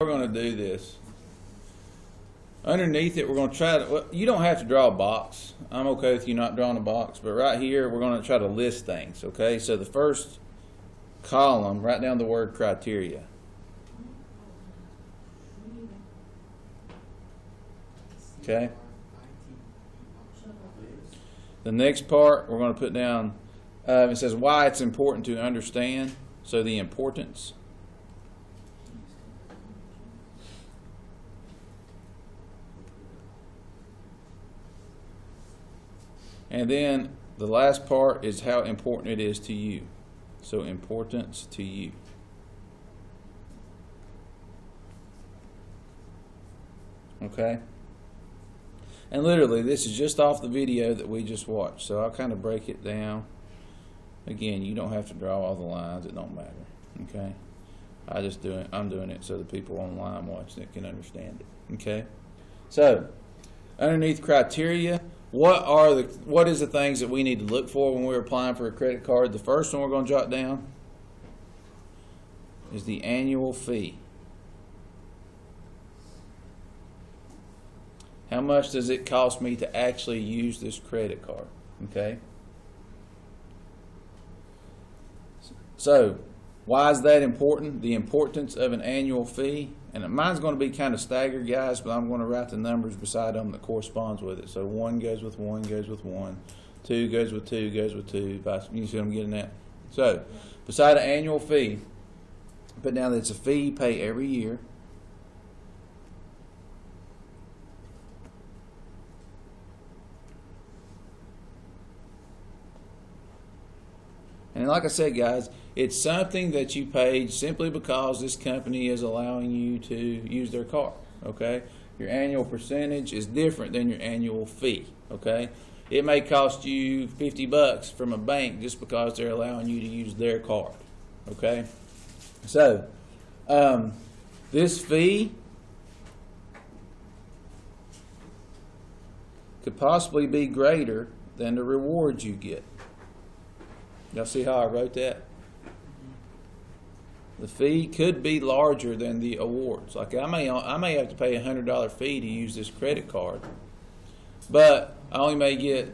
We're going to do this. Underneath it, we're going to try to, well, you don't have to draw a box. I'm okay with you not drawing a box, but right here, we're going to try to list things, okay? So the first column, write down the word criteria. Okay? The next part, we're going to put down, it says why it's important to understand, so the importance. And then the last part is how important it is to you. So importance to you. Okay? And literally, this is just off the video that we just watched. So I'll kind of break it down. Again, you don't have to draw all the lines. It don't matter. Okay? I'm doing it so the people online watching it can understand it. Okay? So, underneath criteria, what is the things that we need to look for when we're applying for a credit card? The first one we're going to jot down is the annual fee. How much does it cost me to actually use this credit card? Okay. So, why is that important? The importance of an annual fee. And mine's going to be kind of staggered, guys, but I'm going to write the numbers beside them that corresponds with it. So 1 goes with 1, goes with 1. 2 goes with 2, goes with 2. You see what I'm getting at? So, beside an annual fee, put down that it's a fee you pay every year. And like I said, guys, it's something that you paid simply because this company is allowing you to use their card, okay? Your annual percentage is different than your annual fee, okay? It may cost you $50 from a bank just because they're allowing you to use their card, okay? So, this fee could possibly be greater than the rewards you get. Y'all see how I wrote that? The fee could be larger than the awards. Like I may have to pay a $100 fee to use this credit card, but I only may get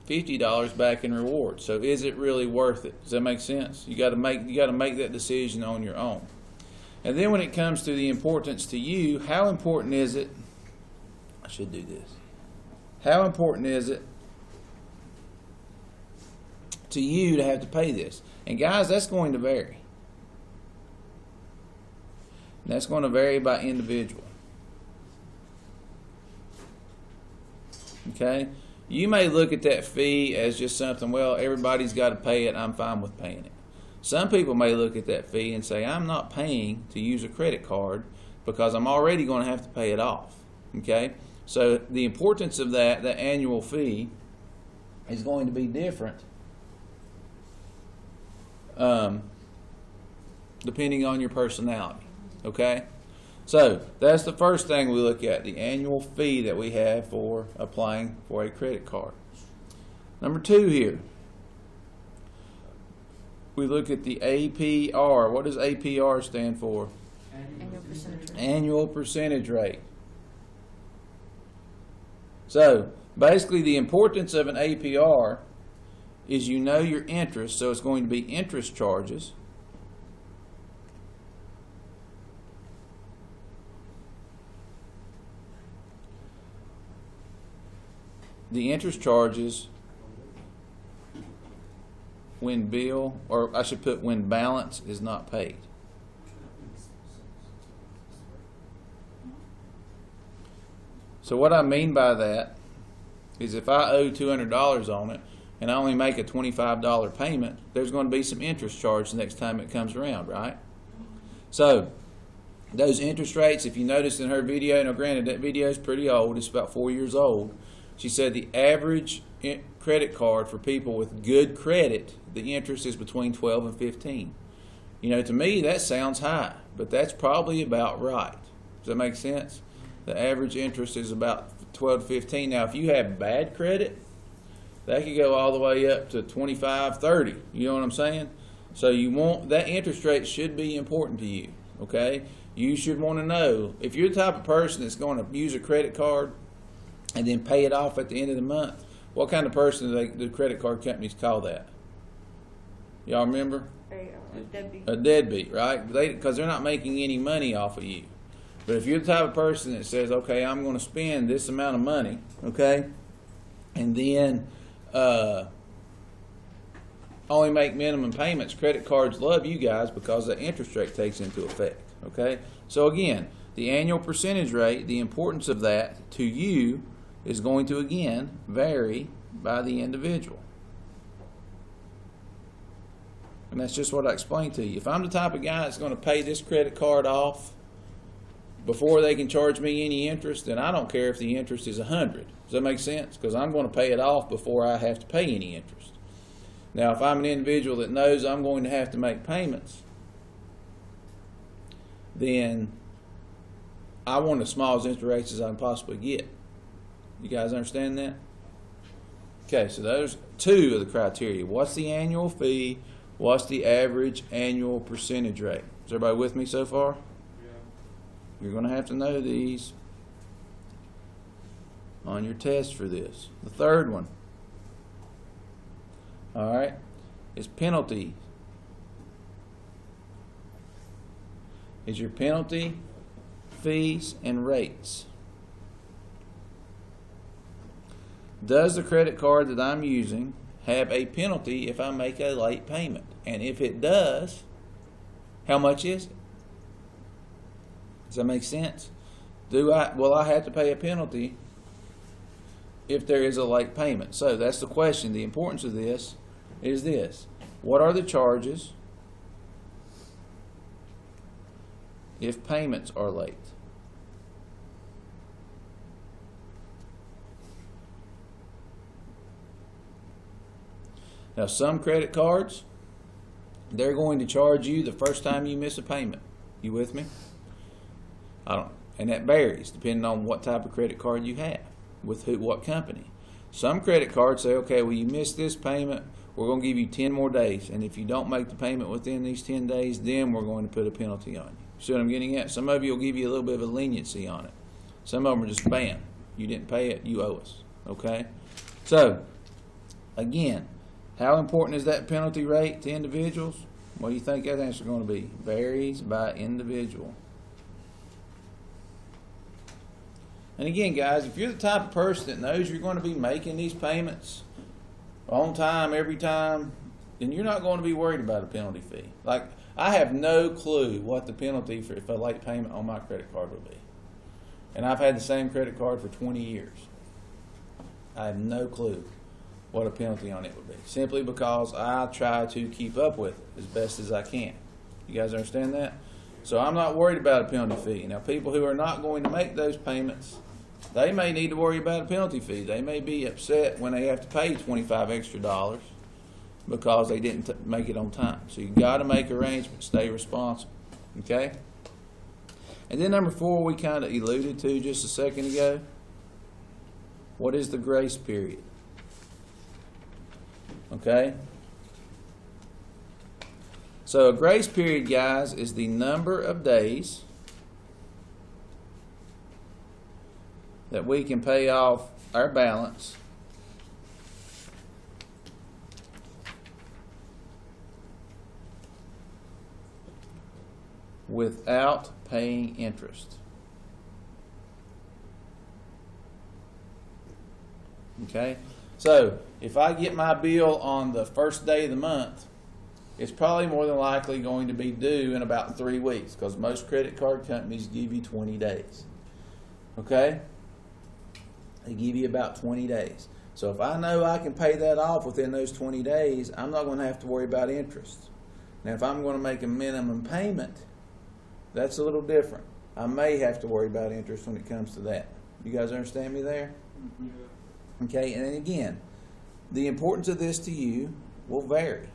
$50 back in rewards. So is it really worth it? Does that make sense? You got to make that decision on your own. And then when it comes to the importance to you, how important is it? I should do this. How important is it to you to have to pay this? And guys, that's going to vary. That's going to vary by individual. Okay? You may look at that fee as just something, well, everybody's got to pay it, I'm fine with paying it. Some people may look at that fee and say, I'm not paying to use a credit card because I'm already going to have to pay it off. Okay? So the importance of that annual fee is going to be different depending on your personality. Okay? So, that's the first thing we look at, the annual fee that we have for applying for a credit card. Number 2 here, we look at the APR. What does APR stand for? Annual percentage rate. Annual percentage rate. So, basically the importance of an APR is you know your interest, so it's going to be interest charges. The interest charges when bill, or I should put when balance is not paid. So what I mean by that is if I owe $200 on it and I only make a $25 payment, there's going to be some interest charged the next time it comes around, right? So those interest rates, if you noticed in her video, now granted that video is pretty old, it's about 4 years old. She said the average credit card for people with good credit, the interest is between 12 and 15. You know, to me that sounds high, but that's probably about right. Does that make sense? The average interest is about 12 to 15. Now, if you have bad credit, that could go all the way up to 25, 30. You know what I'm saying? So you want that interest rate should be important to you. Okay? you should want to know if you're the type of person that's going to use a credit card and then pay it off at the end of the month. What kind of person do credit card companies call that? Y'all remember? A deadbeat. A deadbeat, right? Because they're not making any money off of you. But if you're the type of person that says, okay, I'm going to spend this amount of money, okay, and then only make minimum payments, credit cards love you guys because the interest rate takes into effect, okay? So again, the annual percentage rate, the importance of that to you is going to, again, vary by the individual. And that's just what I explained to you. If I'm the type of guy that's going to pay this credit card off before they can charge me any interest, then I don't care if the interest is 100. Does that make sense? Because I'm going to pay it off before I have to pay any interest. Now, if I'm an individual that knows I'm going to have to make payments, then I want as small as interest rates as I can possibly get. You guys understand that? Okay, so those two of the criteria. What's the annual fee? What's the average annual percentage rate? Is everybody with me so far? Yeah. You're going to have to know these on your test for this. The third one, all right, is penalty. Is your penalty, fees, and rates. Does the credit card that I'm using have a penalty if I make a late payment? And if it does, how much is it? Does that make sense? Will I have to pay a penalty if there is a late payment? So that's the question. The importance of this is this. What are the charges if payments are late? Now, some credit cards, they're going to charge you the first time you miss a payment. You with me? And that varies depending on what type of credit card you have, with what company. Some credit cards say, okay, well, you missed this payment, we're going to give you 10 more days, and if you don't make the payment within these 10 days, then we're going to put a penalty on you. See what I'm getting at? Some of you will give you a little bit of a leniency on it. Some of them are just bam, you didn't pay it, you owe us. Okay? So, again, how important is that penalty rate to individuals? What do you think that answer is going to be? Varies by individual. And again, guys, if you're the type of person that knows you're going to be making these payments on time, every time, then you're not going to be worried about a penalty fee. Like, I have no clue what the penalty for a late payment on my credit card will be. And I've had the same credit card for 20 years. I have no clue what a penalty on it would be, simply because I try to keep up with it as best as I can. You guys understand that? So I'm not worried about a penalty fee. Now, people who are not going to make those payments, they may need to worry about a penalty fee. They may be upset when they have to pay $25 extra because they didn't make it on time. So you got to make arrangements, stay responsible. Okay? And then number 4, we kind of alluded to just a second ago. What is the grace period? Okay? So a grace period, guys, is the number of days that we can pay off our balance without paying interest. Okay? So, if I get my bill on the first day of the month, it's probably more than likely going to be due in about 3 weeks, because most credit card companies give you 20 days. Okay? They give you about 20 days. So if I know I can pay that off within those 20 days, I'm not going to have to worry about interest. Now, if I'm going to make a minimum payment, that's a little different. I may have to worry about interest when it comes to that. You guys understand me there? Yeah. Okay, and then again, the importance of this to you will vary.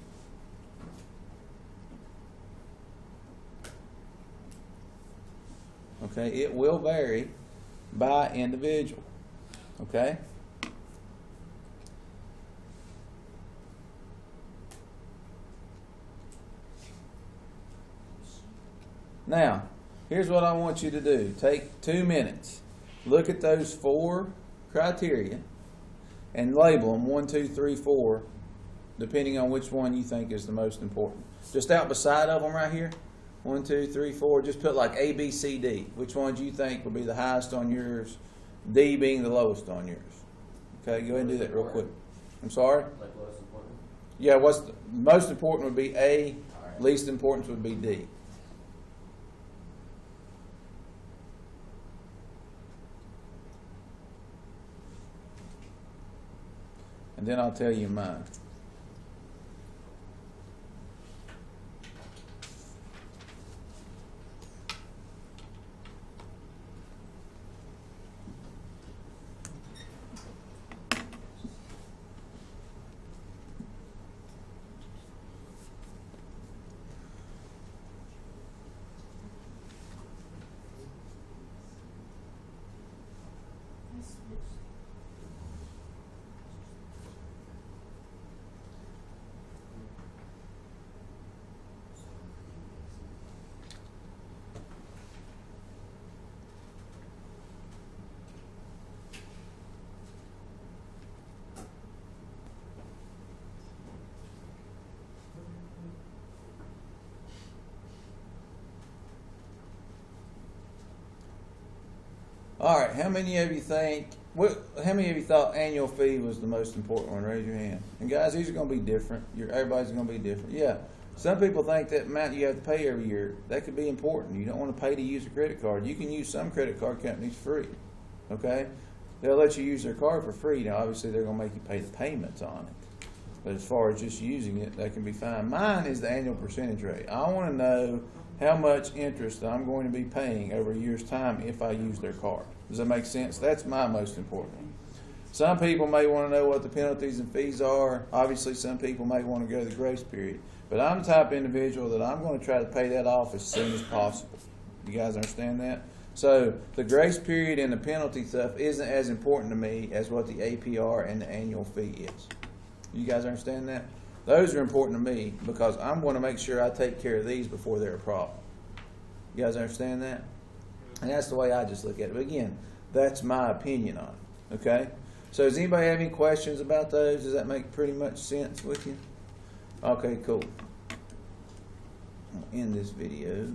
Okay, it will vary by individual. Okay? Now, Here's what I want you to do. Take 2 minutes. Look at those 4 criteria and label them 1, 2, 3, 4, depending on which one you think is the most important. Just out beside of them right here. 1, 2, 3, 4. Just put like A, B, C, D. Which ones you think will be the highest on yours? D being the lowest on yours. Okay, go ahead and do that real quick. I'm sorry? Like what's important? Yeah, what's the most important would be A, least important would be D. And then I'll tell you mine. All right, how many of you how many of you thought annual fee was the most important one? Raise your hand. And guys, these are going to be different. Everybody's going to be different. Yeah. Some people think that amount you have to pay every year, that could be important. You don't want to pay to use a credit card. You can use some credit card companies free. Okay? They'll let you use their card for free. Now, obviously, they're going to make you pay the payments on it. But as far as just using it, that can be fine. Mine is the annual percentage rate. I want to know how much interest I'm going to be paying over a year's time if I use their card. Does that make sense? That's my most important one. Some people may want to know what the penalties and fees are. Obviously, some people may want to go to the grace period. But I'm the type of individual that I'm going to try to pay that off as soon as possible. You guys understand that? So the grace period and the penalty stuff isn't as important to me as what the APR and the annual fee is. You guys understand that? Those are important to me because I'm going to make sure I take care of these before they're a problem. You guys understand that? And that's the way I just look at it. But again, that's my opinion on it. Okay? So does anybody have any questions about those? Does that make pretty much sense with you? Okay, cool. I'll end this video.